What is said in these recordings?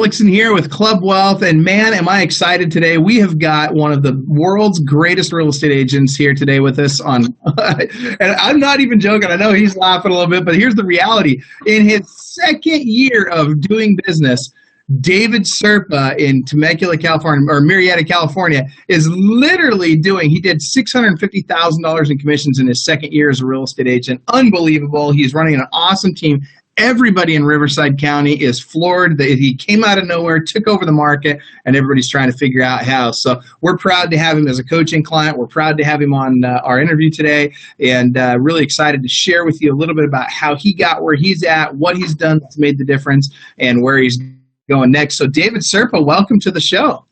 Flixen here with Club Wealth, and man, am I excited today. We have got one of the world's greatest real estate agents here today with us on, and I'm not even joking. I know he's laughing a little bit, but here's the reality. In his second year of doing business, David Serpa in Temecula, California, or Murrieta, California, is literally he did $650,000 in commissions in his second year as a real estate agent. Unbelievable. He's running an awesome team. Everybody in Riverside County is floored that he came out of nowhere, took over the market, and everybody's trying to figure out how. So we're proud to have him as a coaching client. We're proud to have him on our interview today, and really excited to share with you a little bit about how he got where he's at, what he's done that's made the difference, and where he's going next. So David Serpa, welcome to the show.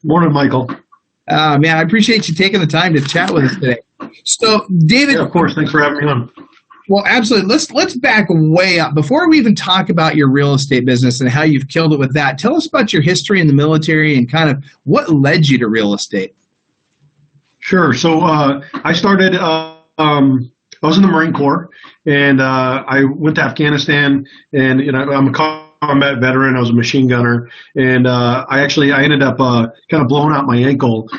Morning, Michael. Man, I appreciate you taking the time to chat with us today. So David. Yeah, of course. Thanks for having me on. Well, absolutely. Let's back way up. Before we even talk about your real estate business and how you've killed it with that, tell us about your history in the military and kind of what led you to real estate. Sure. So I started, I was in the Marine Corps, and I went to Afghanistan, and I'm a combat veteran. I was a machine gunner, and I ended up kind of blowing out my ankle.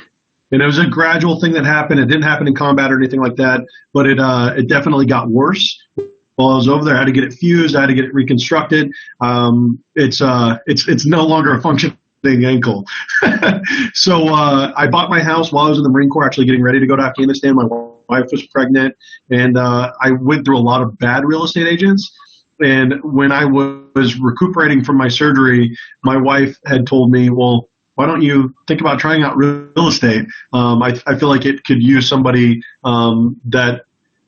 And it was a gradual thing that happened. It didn't happen in combat or anything like that, but it definitely got worse. While I was over there, I had to get it fused. I had to get it reconstructed. It's no longer a functioning ankle. So I bought my house while I was in the Marine Corps, actually getting ready to go to Afghanistan. My wife was pregnant, and I went through a lot of bad real estate agents. And when I was recuperating from my surgery, my wife had told me, well, why don't you think about trying out real estate? I feel like it could use somebody that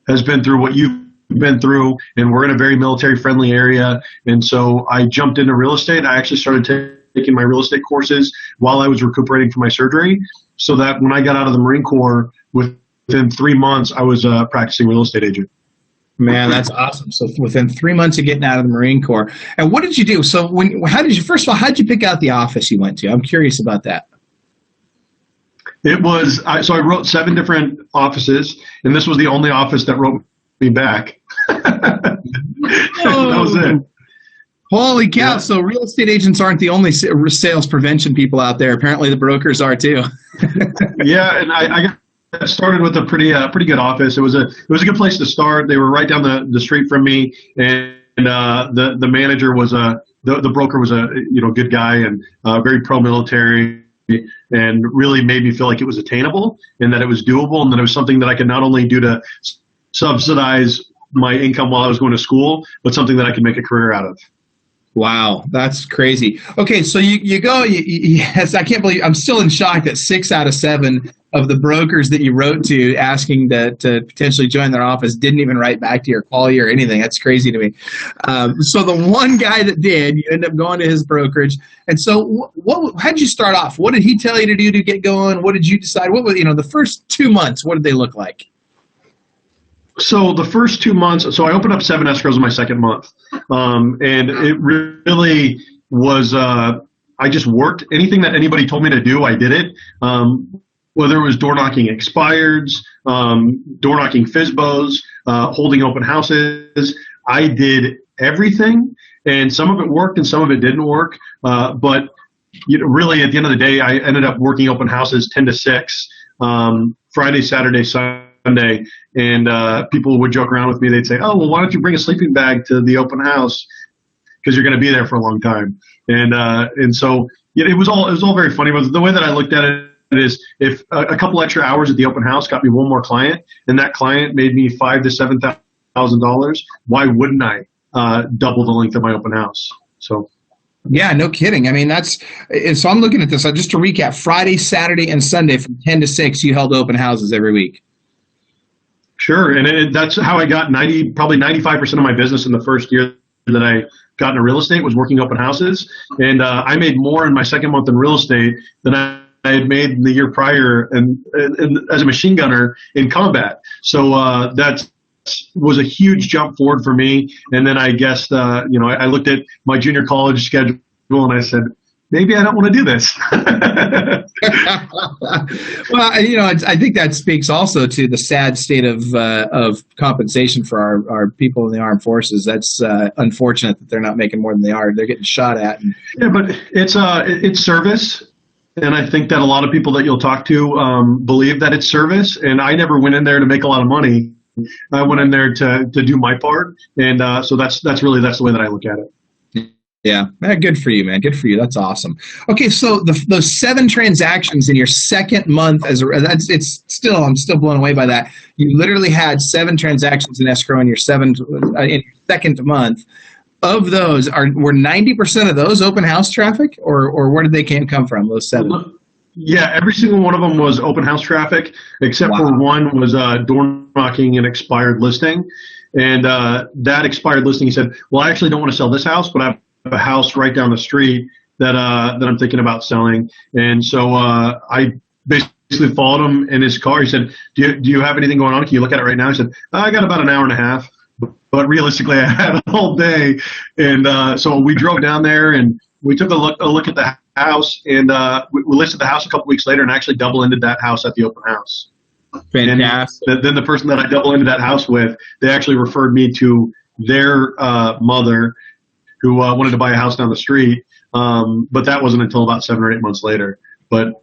has been through what you've been through, and we're in a very military-friendly area. And so I jumped into real estate. I actually started taking my real estate courses while I was recuperating from my surgery, so that when I got out of the Marine Corps, within 3 months, I was a practicing real estate agent. Man, that's awesome. So within 3 months of getting out of the Marine Corps. And what did you do? So first of all, how did you pick out the office you went to? I'm curious about that. It was, so I wrote 7 different offices, and this was the only office that wrote me back. That was it. Holy cow. Yeah. So real estate agents aren't the only sales prevention people out there. Apparently the brokers are too. Yeah, and I got started with a pretty good office. It was a good place to start. They were right down the street from me, and the manager was the broker was a good guy and very pro-military, and really made me feel like it was attainable and that it was doable, and that it was something that I could not only do to subsidize my income while I was going to school, but something that I could make a career out of. Wow, that's crazy. Okay, so you go, yes, I can't believe, I'm still in shock that 6 out of 7 of the brokers that you wrote to asking to potentially join their office didn't even write back to you or call you or anything. That's crazy to me. So the one guy that did, you end up going to his brokerage. And so how did you start off? What did he tell you to do to get going? What did you decide? What was, the first 2 months, what did they look like? So the first 2 months, so I opened up 7 escrows in my second month. And it really was, I just worked. Anything that anybody told me to do, I did it. Whether it was door knocking expireds, door knocking FSBOs, holding open houses, I did everything. And some of it worked and some of it didn't work. But really at the end of the day, I ended up working open houses 10 to 6, Friday, Saturday, Sunday. And people would joke around with me. They'd say, oh, well, why don't you bring a sleeping bag to the open house? Because you're going to be there for a long time. And so it was all very funny. But the way that I looked at it is, if a couple extra hours at the open house got me one more client, and that client made me $5,000 to $7,000, why wouldn't I double the length of my open house? So. Yeah, no kidding. I mean, so I'm looking at this. Just to recap, Friday, Saturday, and Sunday from 10 to 6, you held open houses every week. Sure, and that's how I got probably 95% of my business in the first year that I got into real estate was working open houses, and I made more in my second month in real estate than I had made in the year prior, and as a machine gunner in combat. So that was a huge jump forward for me. And then I guess I looked at my junior college schedule and I said, maybe I don't want to do this. Well, I think that speaks also to the sad state of compensation for our people in the armed forces. That's unfortunate that they're not making more than they are. They're getting shot at. Yeah, but it's service. And I think that a lot of people that you'll talk to believe that it's service. And I never went in there to make a lot of money. I went in there to do my part. And so that's the way that I look at it. Yeah, good for you, man. Good for you. That's awesome. Okay, so those 7 transactions in your second month I'm still blown away by that. You literally had 7 transactions in escrow in your second month. Of those, were 90% of those open house traffic, or where did they come from? Those 7. Yeah, every single one of them was open house traffic, except for one was door knocking an expired listing, and that expired listing, he said, "Well, I actually don't want to sell this house, but I have a house right down the street that I'm thinking about selling." And so I basically followed him in his car. He said, do you have anything going on? Can you look at it right now? I said, I got about an hour and a half, but realistically I had a whole day. And so we drove down there and we took a look at the house, and we listed the house a couple weeks later and actually double-ended that house at the open house. Fantastic. And then the person that I double-ended that house with, they actually referred me to their mother, who wanted to buy a house down the street, but that wasn't until about 7 or 8 months later. But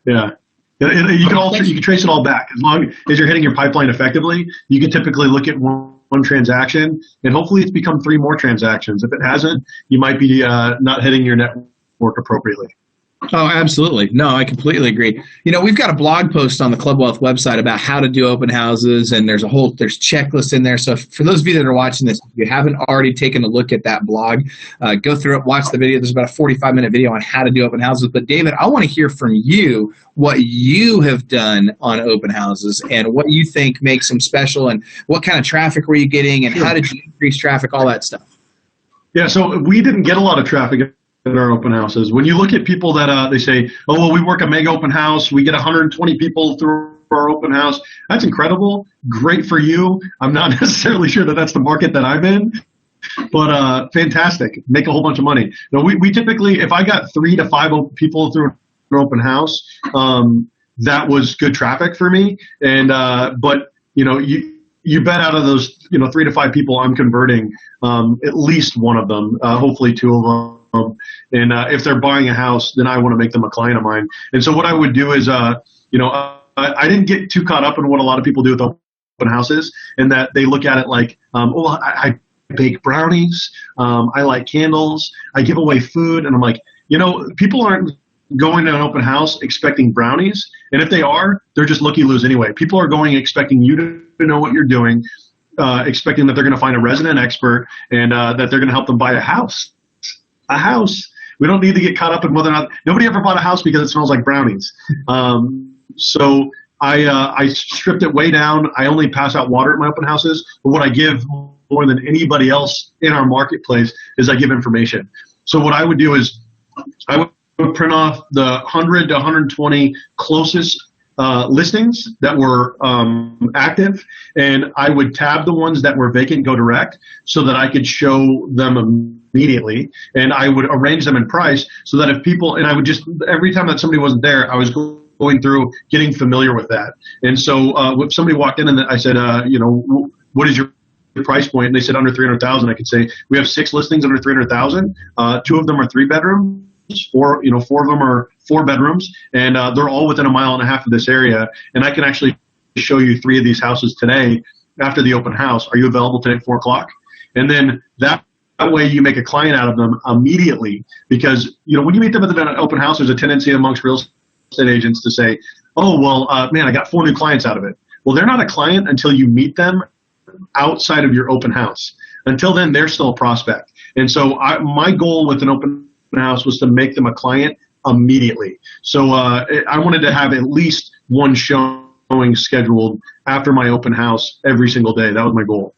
yeah, you can trace it all back. As long as you're hitting your pipeline effectively, you can typically look at one transaction, and hopefully it's become 3 more transactions. If it hasn't, you might be not hitting your network appropriately. Oh, absolutely. No, I completely agree. We've got a blog post on the Club Wealth website about how to do open houses, and there's checklists in there. So for those of you that are watching this, if you haven't already taken a look at that blog, go through it, watch the video. There's about a 45-minute video on how to do open houses. But David, I want to hear from you what you have done on open houses and what you think makes them special, and what kind of traffic were you getting, and how did you increase traffic, all that stuff. Yeah, so we didn't get a lot of traffic at our open houses. When you look at people that they say, oh, well, we work a mega open house, we get 120 people through our open house. That's incredible. Great for you. I'm not necessarily sure that that's the market that I'm in, but fantastic. Make a whole bunch of money. Now, we typically, if I got 3 to 5 people through an open house, that was good traffic for me. And but you bet out of those 3 to 5 people I'm converting at least one of them, hopefully 2 of them. And if they're buying a house, then I want to make them a client of mine. And so what I would do is, I didn't get too caught up in what a lot of people do with open houses, and that they look at it like, I bake brownies, I light candles, I give away food, and I'm like, people aren't going to an open house expecting brownies, and if they are, they're just looky-loos anyway. People are going expecting you to know what you're doing, expecting that they're going to find a resident expert, and that they're going to help them buy a house. A house. We don't need to get caught up in whether or not. Nobody ever bought a house because it smells like brownies. So I stripped it way down. I only pass out water at my open houses. But what I give more than anybody else in our marketplace is I give information. So what I would do is I would print off the 100 to 120 closest listings that were active, and I would tab the ones that were vacant, go direct, so that I could show them immediately, and I would arrange them in price so that if people, and I would just, every time that somebody wasn't there, I was going through getting familiar with that. And so if somebody walked in and I said, what is your price point? And they said under 300,000. I could say we have 6 listings under 300,000. 2 of them are 3 bedrooms. 4 of them are 4 bedrooms, and they're all within a mile and a half of this area. And I can actually show you 3 of these houses today after the open house. Are you available today at 4 o'clock? And then that way you make a client out of them immediately, because when you meet them at the open house, there's a tendency amongst real estate agents to say, oh, well, man, I got 4 new clients out of it. Well, they're not a client until you meet them outside of your open house. Until then, they're still a prospect. And so my goal with an open house was to make them a client immediately. So I wanted to have at least 1 showing scheduled after my open house every single day. That was my goal.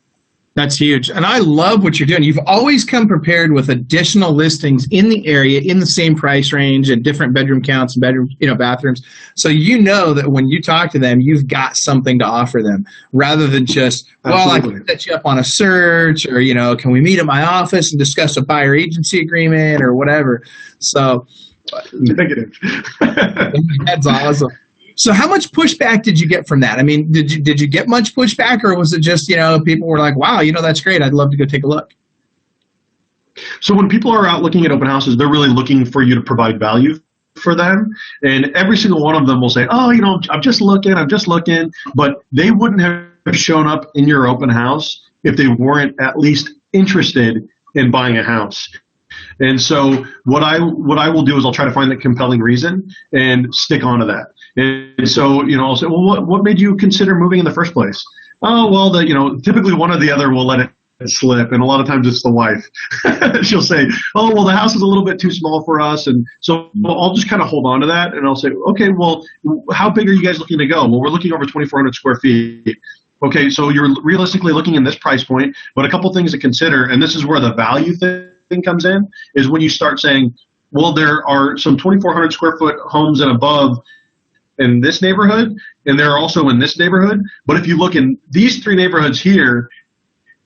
That's huge. And I love what you're doing. You've always come prepared with additional listings in the area in the same price range and different bedroom counts and bedroom, bathrooms. So you know that when you talk to them, you've got something to offer them rather than just, well, Absolutely. I can set you up on a search or, can we meet at my office and discuss a buyer agency agreement or whatever. So Negative. that's awesome. So how much pushback did you get from that? I mean, did you get much pushback, or was it just, people were like, wow, that's great. I'd love to go take a look. So when people are out looking at open houses, they're really looking for you to provide value for them. And every single one of them will say, oh, I'm just looking. But they wouldn't have shown up in your open house if they weren't at least interested in buying a house. And so what I will do is I'll try to find the compelling reason and stick onto that. And so, I'll say, well, what made you consider moving in the first place? Oh, well, typically one or the other will let it slip. And a lot of times it's the wife. She'll say, oh, well, the house is a little bit too small for us. And so I'll just kind of hold on to that. And I'll say, okay, well, how big are you guys looking to go? Well, we're looking over 2,400 square feet. Okay, so you're realistically looking in this price point, but a couple things to consider, and this is where the value thing comes in, is when you start saying, well, there are some 2,400 square foot homes and above in this neighborhood, and they're also in this neighborhood. But if you look in these three neighborhoods here,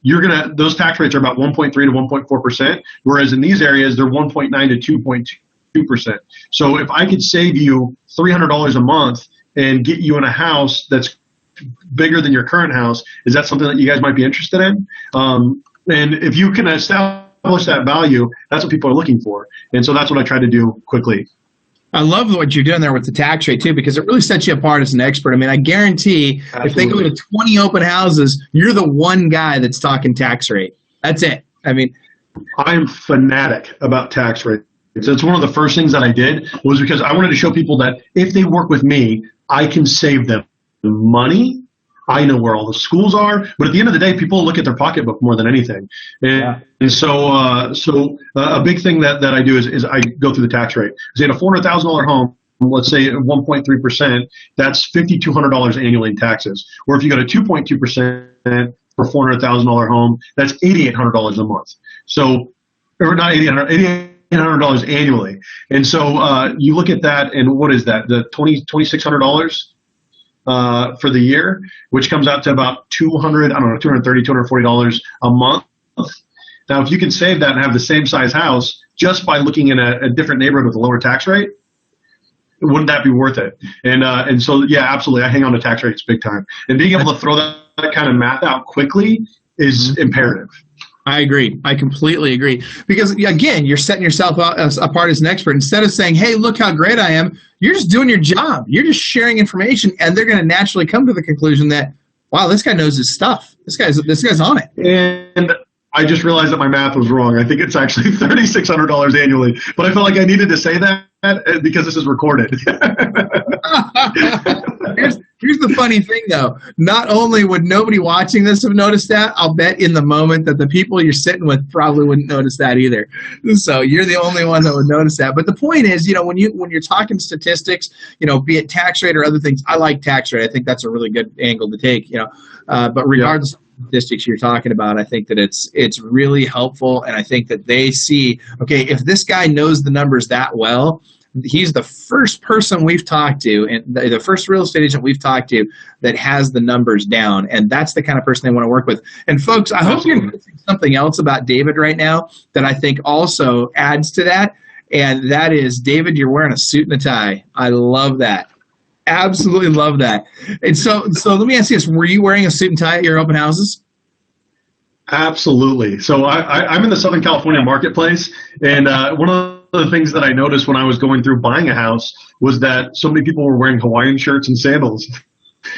those tax rates are about 1.3 to 1.4%, whereas in these areas they're 1.9 to 2.2%. So if I could save you $300 a month and get you in a house that's bigger than your current house, is that something that you guys might be interested in? And if you can establish that value, that's what people are looking for. And so that's what I try to do quickly. I love what you're doing there with the tax rate, too, because it really sets you apart as an expert. I mean, I guarantee Absolutely. If they go to 20 open houses, you're the one guy that's talking tax rate. That's it. I mean, I'm fanatic about tax rate. So it's one of the first things that I did was because I wanted to show people that if they work with me, I can save them money. I know where all the schools are, but at the end of the day, people look at their pocketbook more than anything. And so a big thing that I do is I go through the tax rate. Say in a $400,000 home, let's say 1.3%, that's $5,200 annually in taxes. Or if you go to 2.2% for $400,000 home, that's $8,800 a month. So, or not $8,800 annually. And so you look at that, and what is that? The $2,600 for the year, which comes out to about $230, $240 a month. Now, if you can save that and have the same size house just by looking in a different neighborhood with a lower tax rate, wouldn't that be worth it? And so, yeah, absolutely. I hang on to tax rates big time. And being able to throw that kind of math out quickly is imperative. I agree. I completely agree. Because, again, you're setting yourself apart as an expert. Instead of saying, hey, look how great I am, you're just doing your job. You're just sharing information, and they're going to naturally come to the conclusion that, wow, this guy knows his stuff. This guy's on it. And I just realized that my math was wrong. I think it's actually $3,600 annually. But I felt like I needed to say that because this is recorded. Here's the funny thing, though. Not only would nobody watching this have noticed that, I'll bet in the moment that the people you're sitting with probably wouldn't notice that either. So you're the only one that would notice that. But the point is, when you're talking statistics, be it tax rate or other things, I like tax rate. I think that's a really good angle to take. But regardless of the statistics you're talking about, I think that it's really helpful, and I think that they see, okay, if this guy knows the numbers that well, he's the first person we've talked to, and the first real estate agent we've talked to that has the numbers down, and that's the kind of person they want to work with. And folks, I hope you're noticing something else about David right now that I think also adds to that, and that is, David, you're wearing a suit and a tie. I love that. Absolutely love that. And so let me ask you this: were you wearing a suit and tie at your open houses? Absolutely. So I'm in the Southern California marketplace, and one of the things that I noticed when I was going through buying a house was that so many people were wearing Hawaiian shirts and sandals.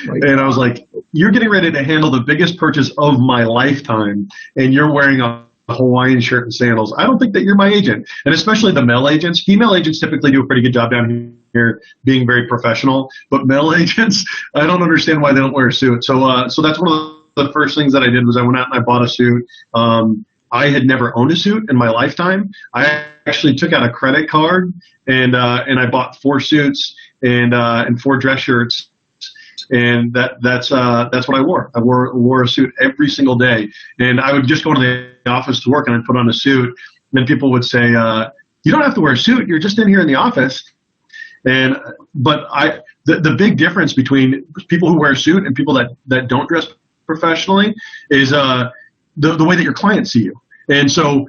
And I was like, you're getting ready to handle the biggest purchase of my lifetime, and you're wearing a Hawaiian shirt and sandals. I don't think that you're my agent. And especially the male agents. Female agents typically do a pretty good job down here being very professional. But male agents, I don't understand why they don't wear a suit. So that's one of the first things that I did was I went out and I bought a suit. I had never owned a suit in my lifetime. I actually took out a credit card and I bought 4 suits and 4 dress shirts. and that's what I wore. I wore a suit every single day, and I would just go to the office to work, and I'd put on a suit. And then people would say, "You don't have to wear a suit. You're just in here in the office." But the big difference between people who wear a suit and people that don't dress professionally is the way that your clients see you. And so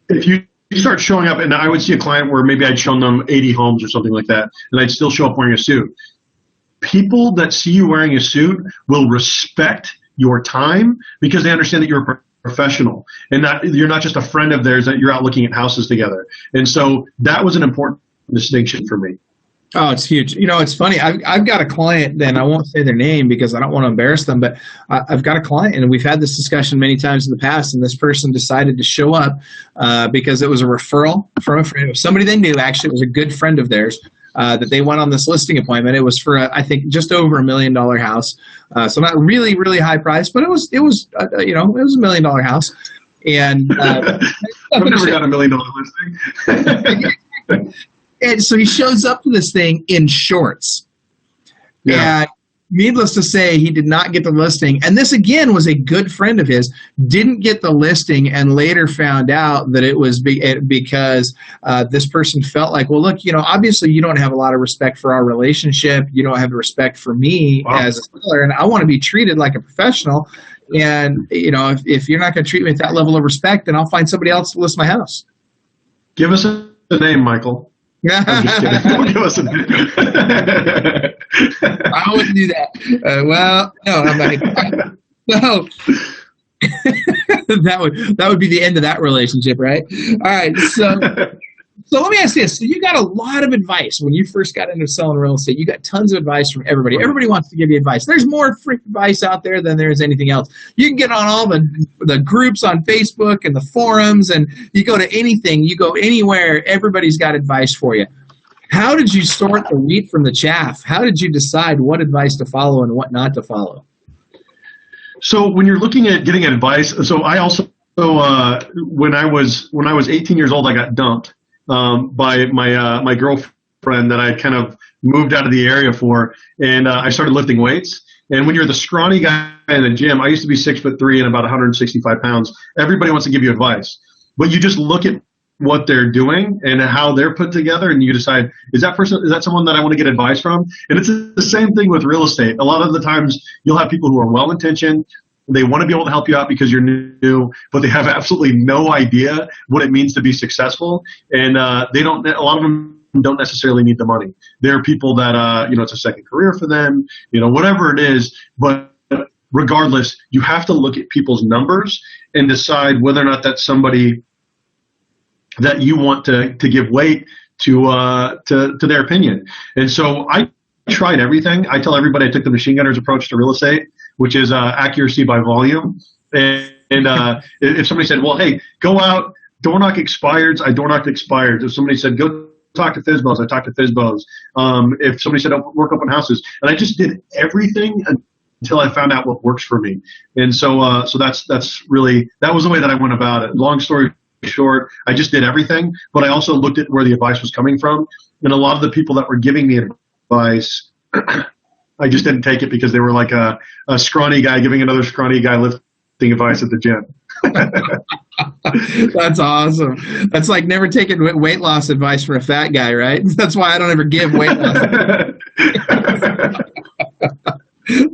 if you start showing up, and I would see a client where maybe I'd shown them 80 homes or something like that, and I'd still show up wearing a suit. People that see you wearing a suit will respect your time because they understand that you're a professional and that you're not just a friend of theirs, that you're out looking at houses together. And so that was an important distinction for me. Oh, it's huge. It's funny. I've got a client, and I won't say their name because I don't want to embarrass them, but I've got a client, and we've had this discussion many times in the past, and this person decided to show up because it was a referral from a friend, somebody they knew. Actually, it was a good friend of theirs that they went on this listing appointment. It was for, I think, just over $1 million house. So not really, really high price, but it was $1 million house. And I've never got $1 million listing. And so he shows up to this thing in shorts. Yeah. And needless to say, he did not get the listing. And this, again, was a good friend of his, didn't get the listing, and later found out that it was because this person felt like, well, look, obviously you don't have a lot of respect for our relationship. You don't have respect for me as a seller, and I want to be treated like a professional. And, if you're not going to treat me with that level of respect, then I'll find somebody else to list my house. Give us a name, Michael. I'm just kidding. Give us a name. I wouldn't do that. Well, no, I'm not. No. that would be the end of that relationship, right? All right. So let me ask this. So you got a lot of advice when you first got into selling real estate. You got tons of advice from everybody. Everybody wants to give you advice. There's more free advice out there than there is anything else. You can get on all the groups on Facebook and the forums, and you go to anything. You go anywhere. Everybody's got advice for you. How did you sort the wheat from the chaff? How did you decide what advice to follow and what not to follow? So when you're looking at getting advice, so I also when I was 18 years old, I got dumped by my girlfriend that I kind of moved out of the area for, and I started lifting weights. And when you're the scrawny guy in the gym, I used to be 6'3" and about 165 pounds. Everybody wants to give you advice, but you just look at what they're doing and how they're put together, and you decide, is that someone that I want to get advice from? And it's the same thing with real estate. A lot of the times you'll have people who are well-intentioned. They want to be able to help you out because you're new, but they have absolutely no idea what it means to be successful. And a lot of them don't necessarily need the money. There are people that, it's a second career for them, whatever it is. But regardless, you have to look at people's numbers and decide whether or not that's somebody that you want to give weight to their opinion. And so I tried everything. I tell everybody I took the machine gunner's approach to real estate, which is accuracy by volume. And if somebody said, well, hey, go out, door knock expireds, I door knocked expireds. If somebody said, go talk to FSBOs, I talked to FSBOs. If somebody said, work open houses. And I just did everything until I found out what works for me. And so that's really, that was the way that I went about it. Long story short, I just did everything, but I also looked at where the advice was coming from. And a lot of the people that were giving me advice, I just didn't take it because they were like a scrawny guy giving another scrawny guy lifting advice at the gym. That's awesome. That's like never taking weight loss advice from a fat guy, right? That's why I don't ever give weight loss.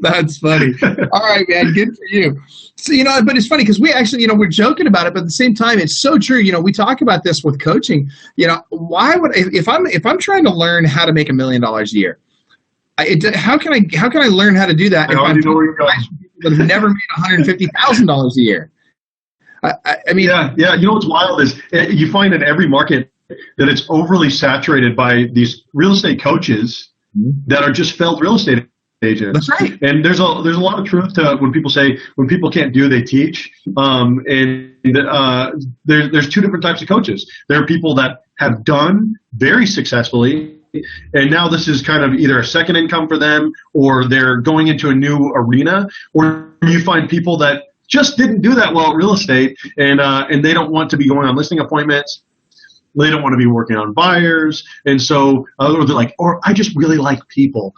That's funny. All right, man. Good for you. So, but it's funny because we actually, we're joking about it, but at the same time, it's so true. We talk about this with coaching. Why would if I'm trying to learn how to make $1 million a year, how can I learn how to do that if I'm that have never made $150,000 a year? I mean, yeah. What's wild is you find in every market that it's overly saturated by these real estate coaches that are just failed real estate agents. That's right. And there's a lot of truth to when people say when people can't do, they teach. There's two different types of coaches. There are people that have done very successfully, and now this is kind of either a second income for them, or they're going into a new arena, or you find people that just didn't do that well at real estate, and they don't want to be going on listing appointments. They don't want to be working on buyers, and so they're like, or I just really like people.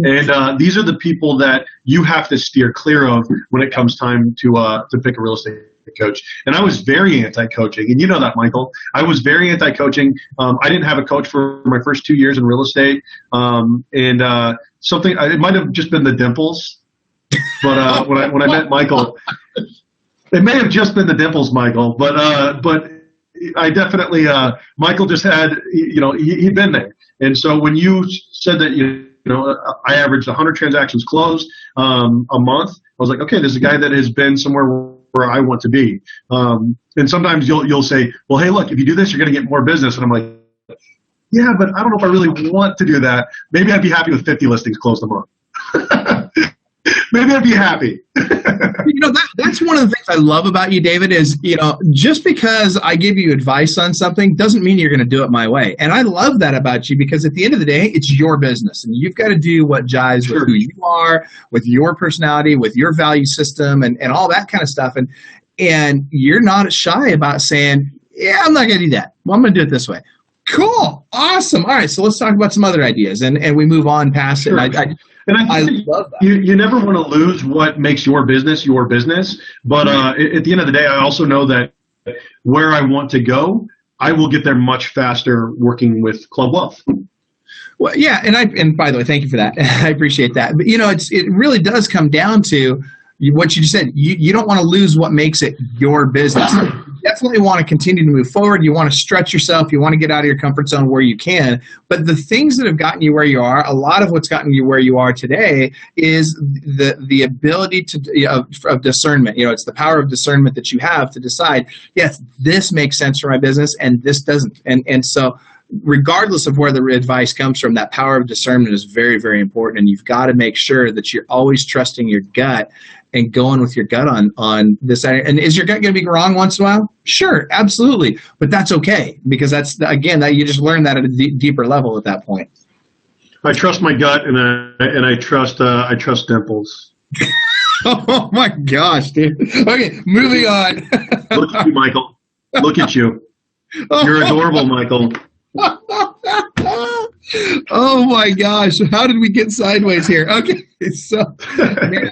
And these are the people that you have to steer clear of when it comes time to pick a real estate coach. And I was very anti-coaching, and you know that, Michael. I was very anti-coaching. I didn't have a coach for my first 2 years in real estate, it might have just been the dimples. But when I met Michael, it may have just been the dimples, Michael. But I definitely Michael just had, he'd been there. And so when you said that I averaged 100 transactions closed a month, I was like, okay, there's a guy that has been somewhere where I want to be. And sometimes you'll say, well, hey, look, if you do this, you're going to get more business. And I'm like, yeah, but I don't know if I really want to do that. Maybe I'd be happy with 50 listings closed a month. Maybe I'd be happy. That's one of the things I love about you, David, is, just because I give you advice on something doesn't mean you're going to do it my way. And I love that about you, because at the end of the day, it's your business, and you've got to do what jives with who you are, with your personality, with your value system, and all that kind of stuff. And you're not shy about saying, yeah, I'm not going to do that. Well, I'm going to do it this way. Cool. Awesome. All right. So let's talk about some other ideas, and we move on past it. And I love that. You never want to lose what makes your business. But at the end of the day, I also know that where I want to go, I will get there much faster working with Club Wealth. Well, yeah. And by the way, thank you for that. I appreciate that. But, it really does come down to what you just said. You don't want to lose what makes it your business. You definitely want to continue to move forward. You want to stretch yourself. You want to get out of your comfort zone where you can. But the things that have gotten you where you are, a lot of what's gotten you where you are today is the ability of discernment. It's the power of discernment that you have to decide, yes, this makes sense for my business and this doesn't. And so regardless of where the advice comes from, that power of discernment is very, very important. And you've got to make sure that you're always trusting your gut and going with your gut on this. And is your gut going to be wrong once in a while? Sure, absolutely. But that's okay, because that you just learn that at a deeper level at that point. I trust my gut, and I trust dimples. Oh my gosh, dude. Okay, moving on. Look at you, Michael. Look at you. You're adorable, Michael. Oh my gosh, how did we get sideways here? Okay, so man,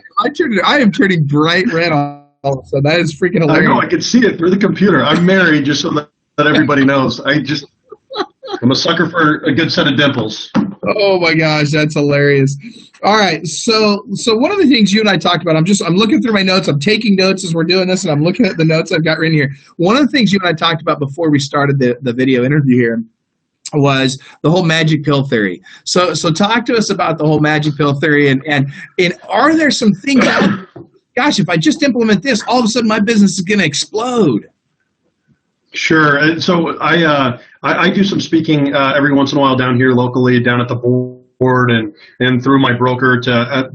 I am turning bright red all of a sudden. That is freaking hilarious. I know, I can see it through the computer. I'm married, just so that everybody knows. I'm a sucker for a good set of dimples. Oh my gosh, that's hilarious. All right, so one of the things you and I talked about, I'm looking through my notes. I'm taking notes as we're doing this, and I'm looking at the notes I've got written here. One of the things you and I talked about before we started the video interview here was the whole magic pill theory. So talk to us about the whole magic pill theory, and are there some things out, gosh, if I just implement this, all of a sudden my business is going to explode? Sure. And so I do some speaking every once in a while down here locally, down at the board, and through my broker to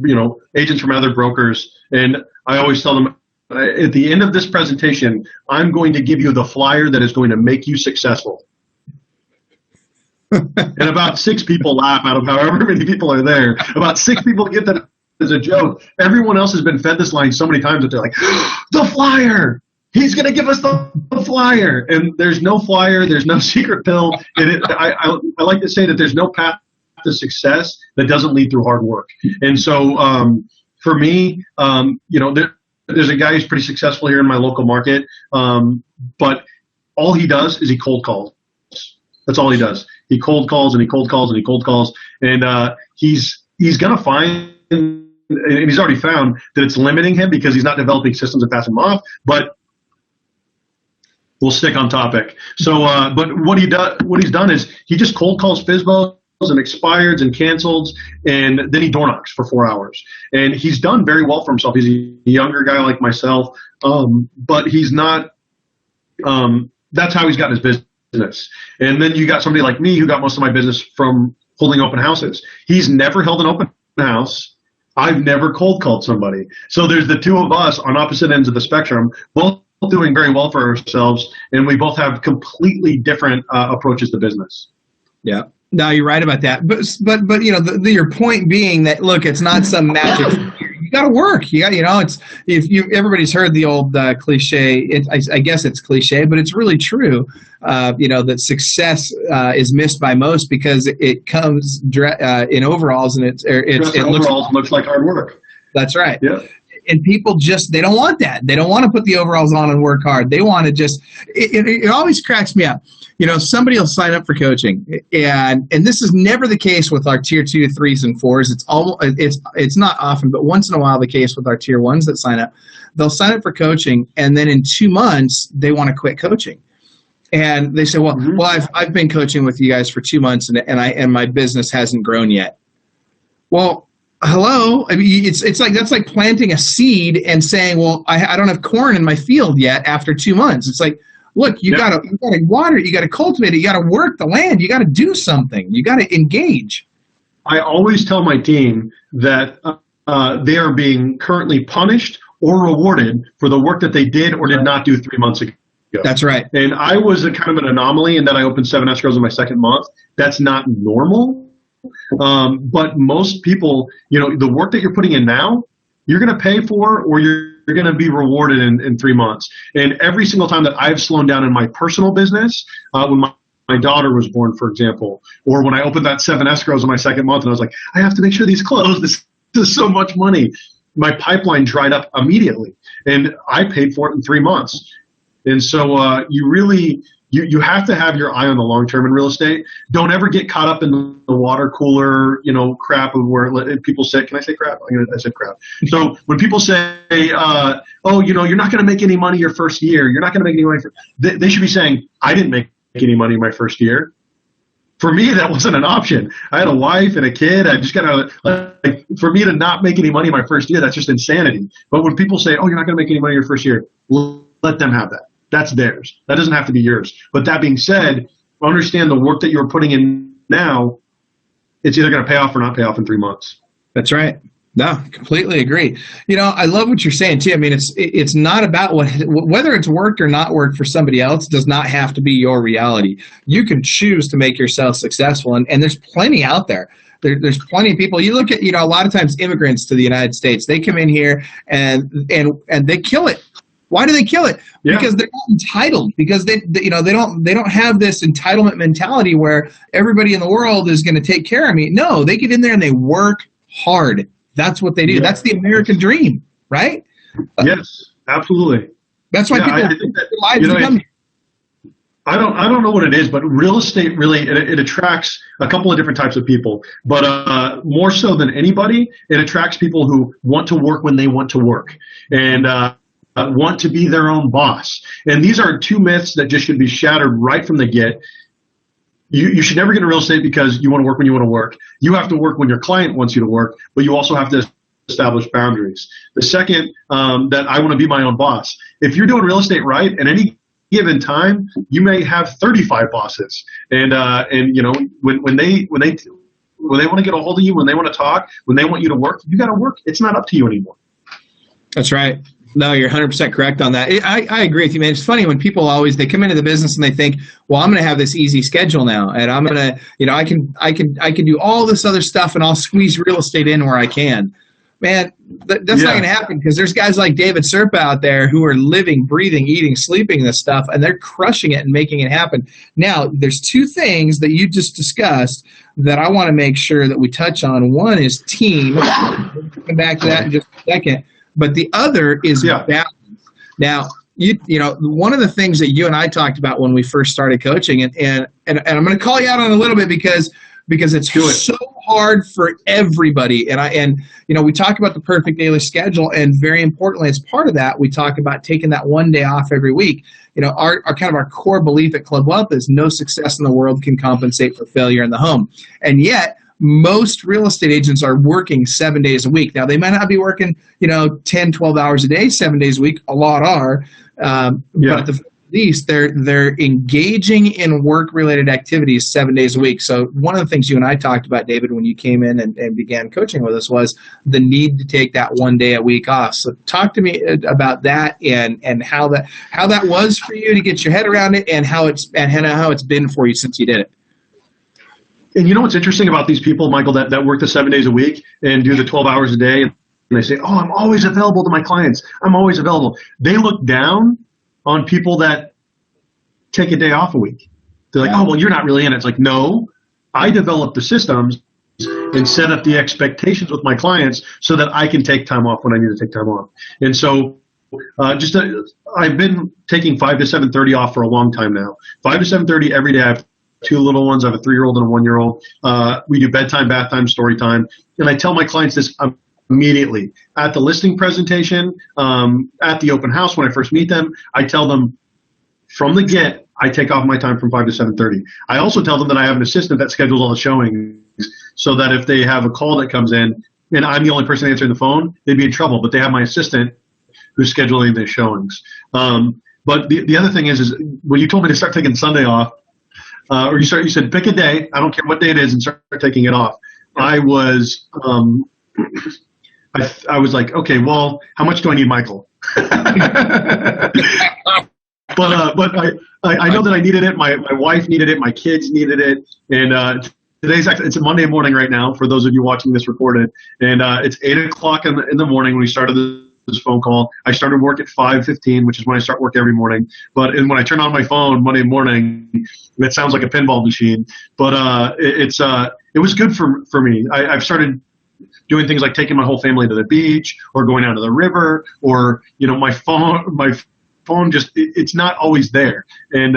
agents from other brokers. And I always tell them, at the end of this presentation, I'm going to give you the flyer that is going to make you successful. And about 6 people laugh out of however many people are there. About 6 people get that as a joke. Everyone else has been fed this line so many times that they're like, the flyer! He's going to give us the flyer. And there's no flyer. There's no secret pill. And I like to say that there's no path to success that doesn't lead through hard work. And so for me, there's a guy who's pretty successful here in my local market, but all he does is he cold calls. That's all he does. He cold calls and he cold calls and he cold calls. And he's going to find, and he's already found, that it's limiting him because he's not developing systems and passing them off. But we'll stick on topic. So, but what he's done is he just cold calls FSBOs and expireds and canceled, and then he door knocks for 4 hours. And he's done very well for himself. He's a younger guy like myself, but he's not. That's how he's gotten his business. And then you got somebody like me who got most of my business from holding open houses. He's never held an open house. I've never cold called somebody. So there's the two of us on opposite ends of the spectrum, both doing very well for ourselves, and we both have completely different approaches to business. Yeah. No, you're right about that. But your point being that, look, it's not some magic. You got to work. It's if you everybody's heard the old cliche. I guess it's cliche, but it's really true. That success is missed by most because it comes in overalls, and it looks like hard work. That's right. Yeah. And people they don't want that. They don't want to put the overalls on and work hard. They want to it always cracks me up. Somebody will sign up for coaching, and this is never the case with our tier 2, 3s, and 4s. It's not often, but once in a while the case with our tier 1s that sign up. They'll sign up for coaching, and then in 2 months they want to quit coaching. And they say, well, I've been coaching with you guys for 2 months, and my business hasn't grown yet. Well, hello. I mean, it's like that's like planting a seed and saying, well, I don't have corn in my field yet after 2 months. It's like, look, you gotta water it, you gotta cultivate it, you gotta work the land, you gotta do something, you gotta engage. I always tell my team that they are being currently punished or rewarded for the work that they did or did not do 3 months ago. That's right. And I was a kind of an anomaly in that I opened 7 escrows in my second month. That's not normal. But most people, the work that you're putting in now, you're going to pay for, or you're going to be rewarded in 3 months. And every single time that I've slowed down in my personal business, when my daughter was born, for example, or when I opened that 7 escrows in my second month and I was like, I have to make sure these close. This is so much money. My pipeline dried up immediately, and I paid for it in 3 months. And so you really you have to have your eye on the long term in real estate. Don't ever get caught up in the water cooler, crap of where people say, can I say crap? I said crap. So when people say, you're not going to make any money your first year, you're not going to make any money. They should be saying, I didn't make any money my first year. For me, that wasn't an option. I had a wife and a kid. I just got to, for me to not make any money my first year, that's just insanity. But when people say, you're not going to make any money your first year, let them have that. That's theirs. That doesn't have to be yours. But that being said, understand the work that you're putting in now, it's either going to pay off or not pay off in 3 months. That's right. No, completely agree. I love what you're saying too. I mean, it's not about whether it's worked or not worked for somebody else does not have to be your reality. You can choose to make yourself successful, and there's plenty out there. There's plenty of people. You look at, a lot of times immigrants to the United States, they come in here and they kill it. Why do they kill it? Yeah. Because they're not entitled. Because they don't have this entitlement mentality where everybody in the world is going to take care of me. No, they get in there and they work hard. That's what they do. Yeah. That's the American dream, right? Yes, absolutely. That's why people their lives become. I don't know what it is, but real estate really it attracts a couple of different types of people. But more so than anybody, it attracts people who want to work when they want to work, and want to be their own boss. And these are two myths that just should be shattered right from the get. You should never get into real estate because you want to work when you want to work. You have to work when your client wants you to work, but you also have to establish boundaries. The second, that I want to be my own boss. If you're doing real estate right, at any given time, you may have 35 bosses. And when they want to get a hold of you, when they want to talk, when they want you to work, you got to work. It's not up to you anymore. That's right. No, you're 100% correct on that. I agree with you, man. It's funny when people they come into the business and they think, well, I'm going to have this easy schedule now, and I'm going to, I can do all this other stuff, and I'll squeeze real estate in where I can. Man, that's not going to happen, because there's guys like David Serpa out there who are living, breathing, eating, sleeping this stuff, and they're crushing it and making it happen. Now, there's two things that you just discussed that I want to make sure that we touch on. One is team. We'll come back to that in just a second. But the other is balance. Now, one of the things that you and I talked about when we first started coaching, and I'm going to call you out on a little bit because it's so hard for everybody. And we talk about the perfect daily schedule, and very importantly, as part of that, we talk about taking that one day off every week. Our kind of our core belief at Club Wealth is no success in the world can compensate for failure in the home. And yet, most real estate agents are working 7 days a week. Now, they might not be working, 10, 12 hours a day, 7 days a week. A lot are. But at the least, they're engaging in work-related activities 7 days a week. So one of the things you and I talked about, David, when you came in and began coaching with us was the need to take that 1 day a week off. So talk to me about that and how that was for you to get your head around it, and how it's been for you since you did it. And what's interesting about these people, Michael, that work the 7 days a week and do the 12 hours a day and they say, oh, I'm always available to my clients. I'm always available. They look down on people that take a day off a week. They're like, oh, well, you're not really in it. It's like, no, I develop the systems and set up the expectations with my clients so that I can take time off when I need to take time off. And so I've been taking 5 to 7:30 off for a long time now. 5 to 7:30 every day. I have 2 little ones. I have a 3-year-old and a 1-year-old. We do bedtime, bath time, story time. And I tell my clients this immediately. At the listing presentation, at the open house when I first meet them, I tell them from the get, I take off my time from 5 to 7:30. I also tell them that I have an assistant that schedules all the showings so that if they have a call that comes in and I'm the only person answering the phone, they'd be in trouble. But they have my assistant who's scheduling their showings. But the other thing is when you told me to start taking Sunday off, or you said pick a day, I don't care what day it is, and start taking it off. I was I was like, okay, well, how much do I need Michael? But I know that I needed it. My wife needed it. My kids needed it. And it's a Monday morning right now for those of you watching this recorded. And it's 8 o'clock in the morning when we started this phone call. I started work at 5:15, which is when I start work every morning. But when I turn on my phone Monday morning, it sounds like a pinball machine. But it was good for me. I've started doing things like taking my whole family to the beach or going out to the river, or my phone just it's not always there. And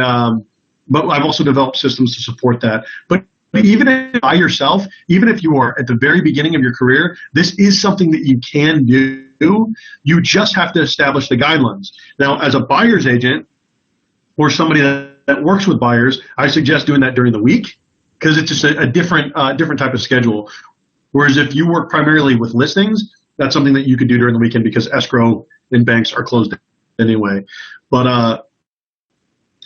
but I've also developed systems to support that. But even if by yourself, even if you are at the very beginning of your career, this is something that you can do. You just have to establish the guidelines. Now, as a buyer's agent or somebody that works with buyers, I suggest doing that during the week because it's just a different type of schedule. Whereas if you work primarily with listings, that's something that you could do during the weekend because escrow and banks are closed anyway. But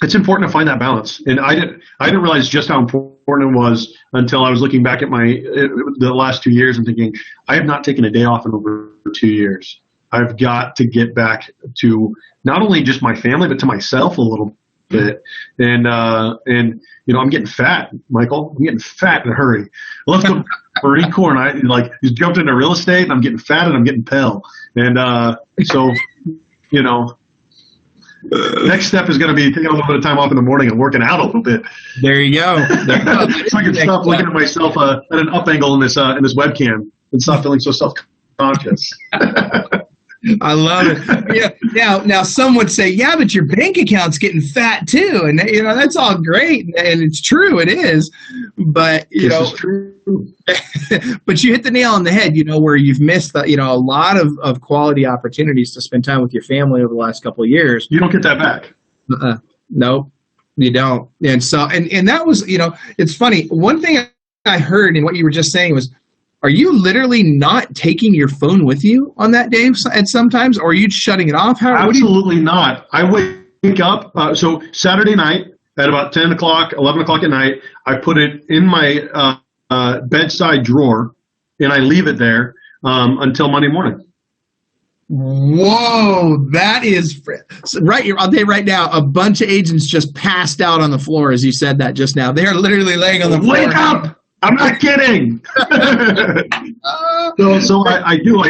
it's important to find that balance. And I didn't realize just how important it was until I was looking back at the last 2 years and thinking, I have not taken a day off in over 2 years. I've got to get back to not only just my family, but to myself a little bit. And I'm getting fat, Michael. I'm getting fat in a hurry. I left the Marine Corps and I just jumped into real estate and I'm getting fat and I'm getting pale. And so next step is going to be taking a little bit of time off in the morning and working out a little bit. There you go. So I can stop looking at myself at an up angle in this webcam and stop feeling so self-conscious. I love it. Yeah. Now some would say, yeah, but your bank account's getting fat too, and that's all great, and it's true, it is. But This is true. but you hit the nail on the head. Where you've missed a lot of quality opportunities to spend time with your family over the last couple of years. You don't get that back. No, you don't. And so and that was it's funny. One thing I heard in what you were just saying was, are you literally not taking your phone with you on that day at sometimes, or are you shutting it off? Absolutely not. I wake up. So Saturday night at about 10 o'clock, 11 o'clock at night, I put it in my bedside drawer, and I leave it there until Monday morning. Whoa, that is right. I'll tell you right now, a bunch of agents just passed out on the floor as you said that just now. They are literally laying on the floor. Wake up! I'm not kidding. So I do.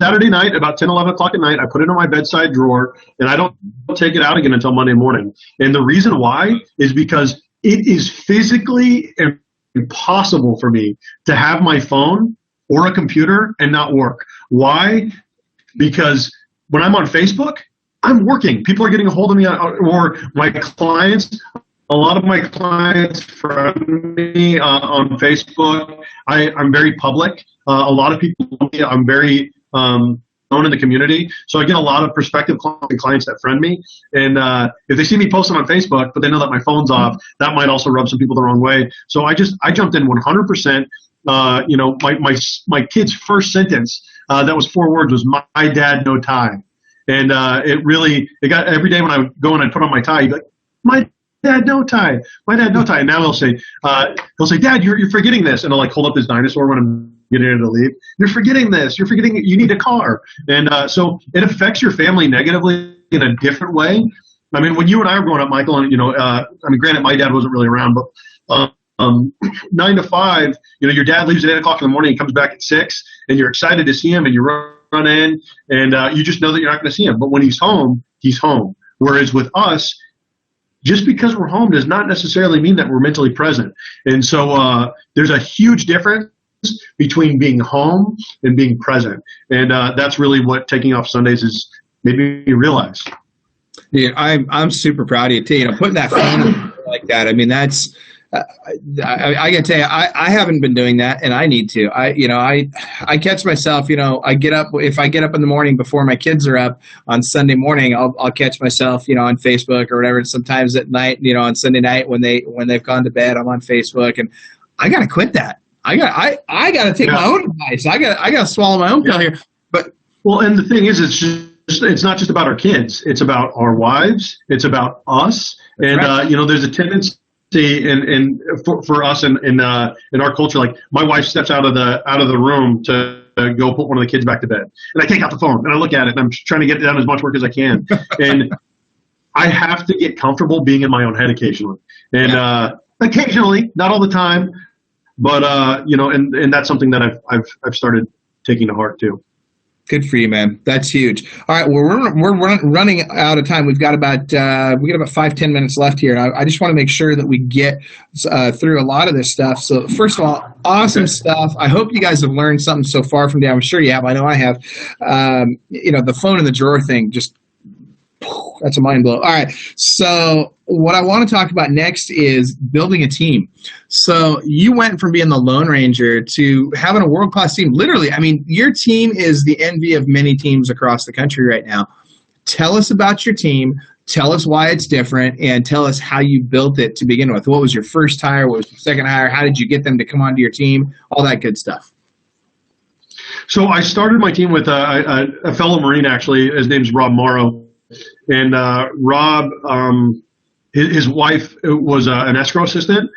Saturday night, about 10, 11 o'clock at night, I put it in my bedside drawer, and I don't take it out again until Monday morning. And the reason why is because it is physically impossible for me to have my phone or a computer and not work. Why? Because when I'm on Facebook, I'm working. People are getting a hold of me, or my clients. A lot of my clients friend me on Facebook. I'm very public. A lot of people know me. I'm very known in the community. So I get a lot of prospective clients that friend me. And if they see me posting on Facebook, but they know that my phone's off, that might also rub some people the wrong way. So I jumped in 100%. My kid's first sentence that was 4 words was "My dad, no tie," and it got every day when I would go and I'd put on my tie, he'd be like, "My dad, no tie. My dad, no tie." And now he'll say, "Dad, you're forgetting this," and I'll hold up his dinosaur when I'm getting ready to leave. "You're forgetting this. You're forgetting you need a car," and so it affects your family negatively in a different way. I mean, when you and I were growing up, Michael, and granted, my dad wasn't really around, but 9 to 5, your dad leaves at 8 o'clock in the morning, he comes back at 6, and you're excited to see him, and you run run in, and you just know that you're not going to see him. But when he's home, he's home. Whereas with us, just because we're home does not necessarily mean that we're mentally present. And so there's a huge difference between being home and being present. And that's really what taking off Sundays is made me realize. Yeah, I'm super proud of you too. Putting that phone like that. I mean, that's I can tell you, I haven't been doing that, and I need to. I catch myself. I get up if I get up in the morning before my kids are up on Sunday morning. I'll catch myself, on Facebook or whatever. Sometimes at night, on Sunday night when they've gone to bed, I'm on Facebook, and I gotta quit that. I gotta take my own advice. I gotta swallow my own pill here. But and the thing is, it's not just about our kids. It's about our wives. It's about us. And right. There's a tendency for us in our culture, like my wife steps out of the room to go put one of the kids back to bed, and I take out the phone and I look at it and I'm trying to get done as much work as I can, and I have to get comfortable being in my own head occasionally, and occasionally, not all the time, but and that's something that I've started taking to heart too. Good for you, man. That's huge. All right, we're running out of time. We've got about 5-10 minutes left here. And I just want to make sure that we get through a lot of this stuff. So first of all, awesome stuff. I hope you guys have learned something so far from today. I'm sure you have. I know I have. The phone in the drawer thing, just that's a mind blow. All right, so what I want to talk about next is building a team. So you went from being the Lone Ranger to having a world-class team. Literally, I mean, your team is the envy of many teams across the country right now. Tell us about your team. Tell us why it's different, and tell us how you built it to begin with. What was your first hire? What was your second hire? How did you get them to come onto your team? All that good stuff. So I started my team with a fellow Marine, actually. His name's Rob Morrow. And Rob, his wife was an escrow assistant.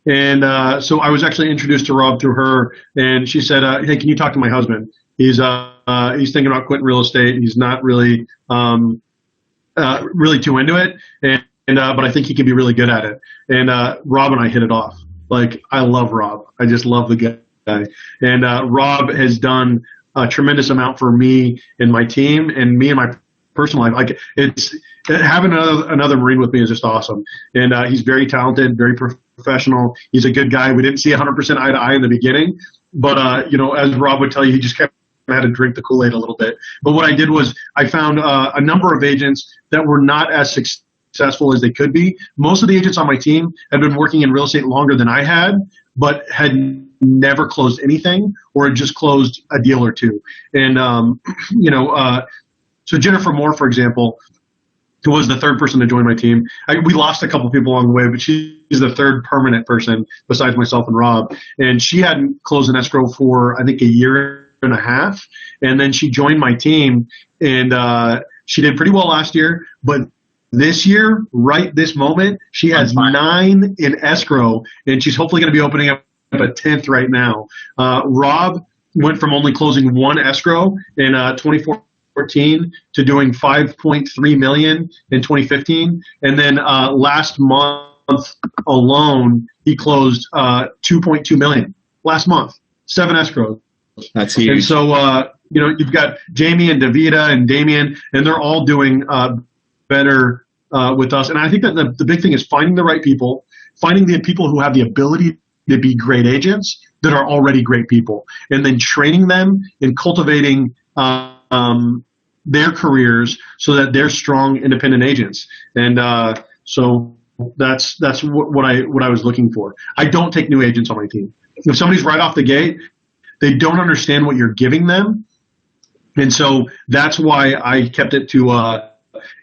And so I was actually introduced to Rob through her. And she said, hey, can you talk to my husband? He's thinking about quitting real estate. He's not really really too into it. But I think he can be really good at it. And Rob and I hit it off. Like, I love Rob. I just love the guy. And Rob has done a tremendous amount for me and my team and me and my personal life. Like, it's having another Marine with me is just awesome. And he's very talented, very professional. He's a good guy. We didn't see 100% eye to eye in the beginning, but as Rob would tell you, he just kept had to drink the Kool-Aid a little bit. But what I did was I found a number of agents that were not as successful as they could be. Most of the agents on my team had been working in real estate longer than I had, but had never closed anything or had just closed a deal or two. And so Jennifer Moore, for example, who was the third person to join my team. We lost a couple people along the way, but she's the third permanent person besides myself and Rob. And she hadn't closed an escrow for, I think, a year and a half. And then she joined my team, and she did pretty well last year. But this year, right this moment, she has 9 in escrow, and she's hopefully going to be opening up a 10th right now. Rob went from only closing 1 escrow in 2014 to doing $5.3 million in 2015, and then last month alone he closed $2.2 million last month. 7 escrows. That's huge. And so you've got Jamie and Davida and Damien, and they're all doing better with us. And I think that the big thing is finding the right people, finding the people who have the ability to be great agents that are already great people, and then training them and cultivating their careers so that they're strong, independent agents. And so that's what I was looking for. I don't take new agents on my team. If somebody's right off the gate, they don't understand what you're giving them. And so that's why I kept it to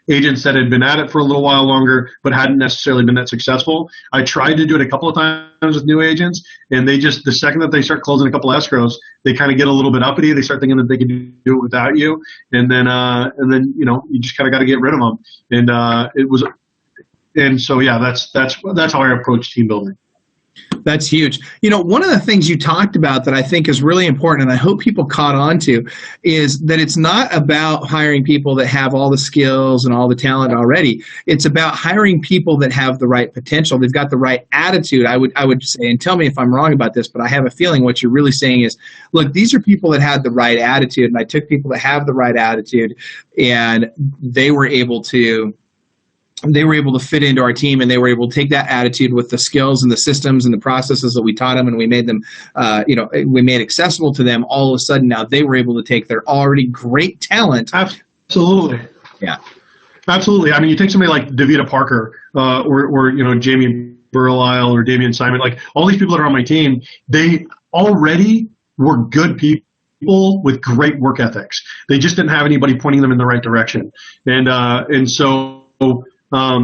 agents that had been at it for a little while longer but hadn't necessarily been that successful. I tried to do it a couple of times with new agents, and they just, the second that they start closing a couple of escrows, they kind of get a little bit uppity. They start thinking that they can do it without you, and then you just kind of got to get rid of them. And so that's how I approach team building. That's huge. One of the things you talked about that I think is really important, and I hope people caught on to, is that it's not about hiring people that have all the skills and all the talent already. It's about hiring people that have the right potential. They've got the right attitude, I would say, and tell me if I'm wrong about this, but I have a feeling what you're really saying is, look, these are people that had the right attitude, and I took people that have the right attitude, and they were able to fit into our team, and they were able to take that attitude with the skills and the systems and the processes that we taught them, and we made them, we made accessible to them. All of a sudden, now they were able to take their already great talent. Absolutely. Yeah. Absolutely. I mean, you take somebody like Davita Parker, or Jamie Burlisle or Damian Simon, like all these people that are on my team, they already were good people with great work ethics. They just didn't have anybody pointing them in the right direction. And so, now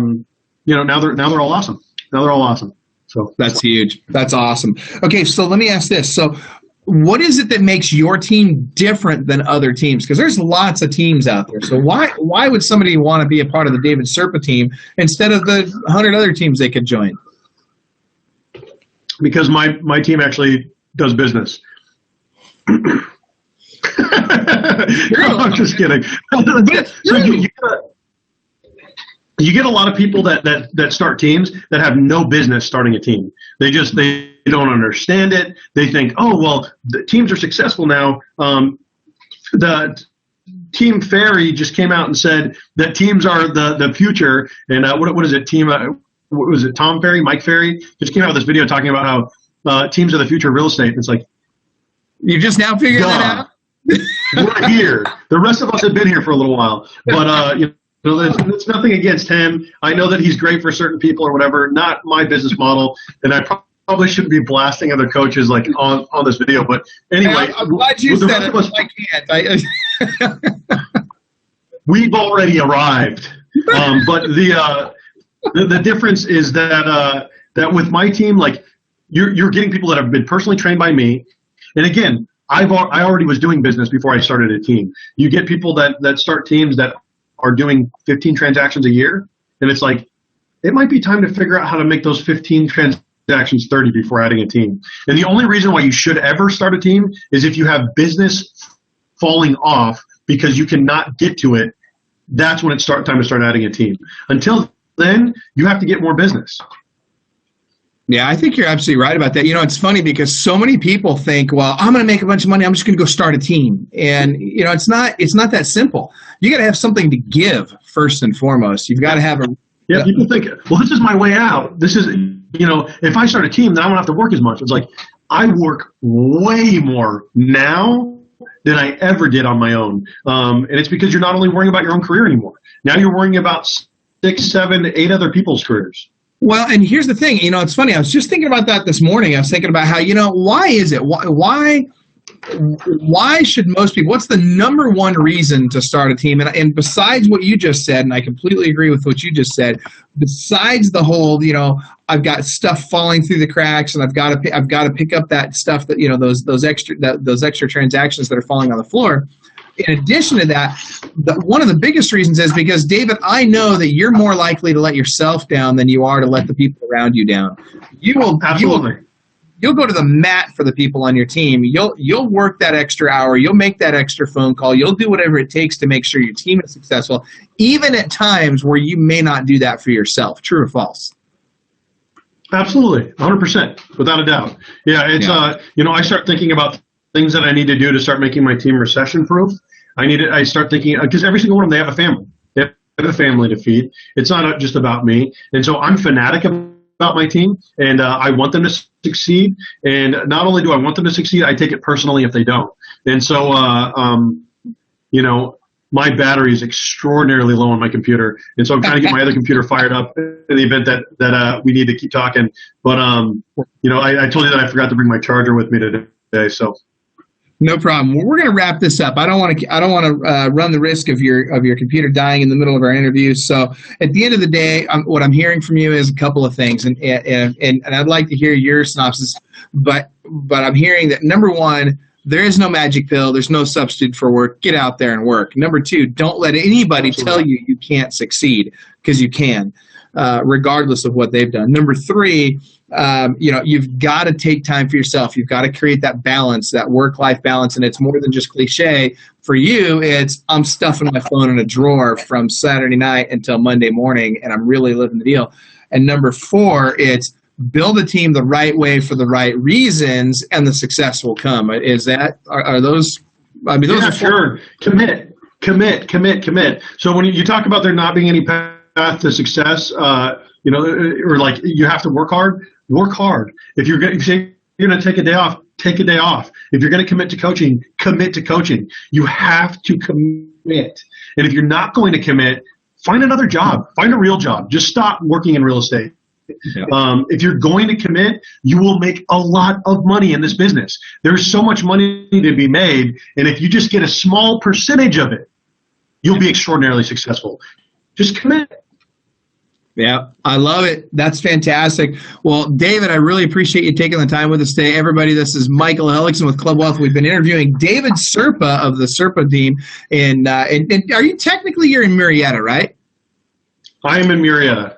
they're all awesome. Now they're all awesome. So that's huge. That's awesome. Okay. So let me ask this. So what is it that makes your team different than other teams? Because there's lots of teams out there. So why would somebody want to be a part of the David Serpa team instead of the 100 other teams they could join? Because my team actually does business. No, I'm just kidding. So you get a lot of people that start teams that have no business starting a team. They don't understand it. They think, oh, well, the teams are successful now. The Team Ferry just came out and said that teams are the future. And what is it? What was it? Tom Ferry, Mike Ferry just came out with this video talking about how teams are the future of real estate. And it's like, you just now figured that out? We're here. The rest of us have been here for a little while, but it's nothing against him. I know that he's great for certain people or whatever. Not my business model, and I probably shouldn't be blasting other coaches like on this video. But anyway, I'm glad you said it. I can't. We've already arrived, but the difference is that with my team, like you're getting people that have been personally trained by me, and again, I already was doing business before I started a team. You get people that start teams that are doing 15 transactions a year, and it's like it might be time to figure out how to make those 15 transactions 30 before adding a team. And the only reason why you should ever start a team is if you have business falling off because you cannot get to it. That's when it's time to start adding a team. Until then, you have to get more business. Yeah, I think you're absolutely right about that. It's funny because so many people think, well, I'm going to make a bunch of money. I'm just going to go start a team. And, it's not that simple. You got to have something to give first and foremost. You've got to have people think, well, this is my way out. This is, if I start a team, then I won't have to work as much. It's like, I work way more now than I ever did on my own. And it's because you're not only worrying about your own career anymore. Now you're worrying about 6, 7, 8 other people's careers. Well, and here's the thing, it's funny. I was just thinking about that this morning. I was thinking about how, why is it? Why should most people, what's the number one reason to start a team? And besides what you just said, and I completely agree with what you just said, besides the whole, I've got stuff falling through the cracks and I've got to pick up that stuff that, those extra transactions that are falling on the floor. In addition to that, one of the biggest reasons is because, David, I know that you're more likely to let yourself down than you are to let the people around you down. Absolutely. You'll go to the mat for the people on your team. You'll work that extra hour. You'll make that extra phone call. You'll do whatever it takes to make sure your team is successful, even at times where you may not do that for yourself. True or false? Absolutely, 100%, without a doubt. Yeah, it's I start thinking about things that I need to do to start making my team recession-proof. I start thinking, because every single one of them, they have a family. They have a family to feed. It's not just about me. And so I'm fanatic about my team, and I want them to succeed. And not only do I want them to succeed, I take it personally if they don't. And so, my battery is extraordinarily low on my computer. And so I'm trying to get my other computer fired up in the event that we need to keep talking. But, I told you that I forgot to bring my charger with me today, so. No problem. Well, we're going to wrap this up. I don't want to run the risk of your computer dying in the middle of our interview. So at the end of the day, what I'm hearing from you is a couple of things, and I'd like to hear your synopsis. But I'm hearing that, number one, there is no magic pill. There's no substitute for work. Get out there and work. Number two, don't let anybody tell you can't succeed, because you can, regardless of what they've done. Number three, you've got to take time for yourself. You've got to create that balance, that work-life balance. And it's more than just cliche. For you, it's I'm stuffing my phone in a drawer from Saturday night until Monday morning, and I'm really living the deal. And number 4, it's build a team the right way for the right reasons, and the success will come. Are those? I mean, those are sure. Commit. So when you talk about there not being any path to success, or like you have to work hard. Work hard. If you're going to take a day off, take a day off. If you're going to commit to coaching, commit to coaching. You have to commit. And if you're not going to commit, find another job. Find a real job. Just stop working in real estate. Yeah. If you're going to commit, you will make a lot of money in this business. There's so much money to be made, and if you just get a small percentage of it, you'll be extraordinarily successful. Just commit. Yeah, I love it. That's fantastic. Well, David, I really appreciate you taking the time with us today. Everybody, this is Michael Hellickson with Club Wealth. We've been interviewing David Serpa of the Serpa team. And are you technically, you're in Marietta, right? I am in Marietta.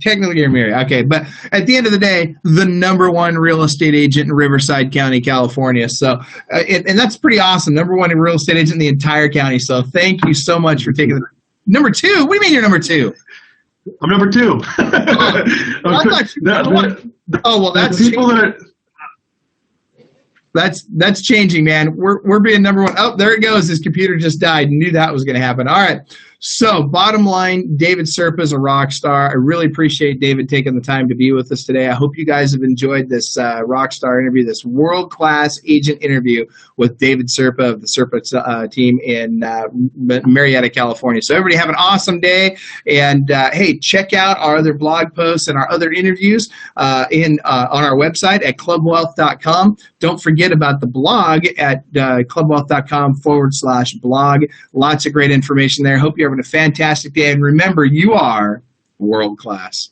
Technically, you're in Marietta. Okay, but at the end of the day, the #1 real estate agent in Riverside County, California. So, and that's pretty awesome. #1 real estate agent in the entire county. So thank you so much for taking the number 2. What do you mean you're number 2? I'm number 2. That's changing, man. We're being #1. Oh, there it goes. His computer just died. Knew that was going to happen. All right. So bottom line, David Serpa is a rock star. I really appreciate David taking the time to be with us today. I hope you guys have enjoyed this rock star interview, this world-class agent interview with David Serpa of the Serpa team in Marietta, California. So everybody have an awesome day. And, hey, check out our other blog posts and our other interviews on our website at clubwealth.com. Don't forget about the blog at clubwealth.com/blog. Lots of great information there. Hope you're having a fantastic day. And remember, you are world class.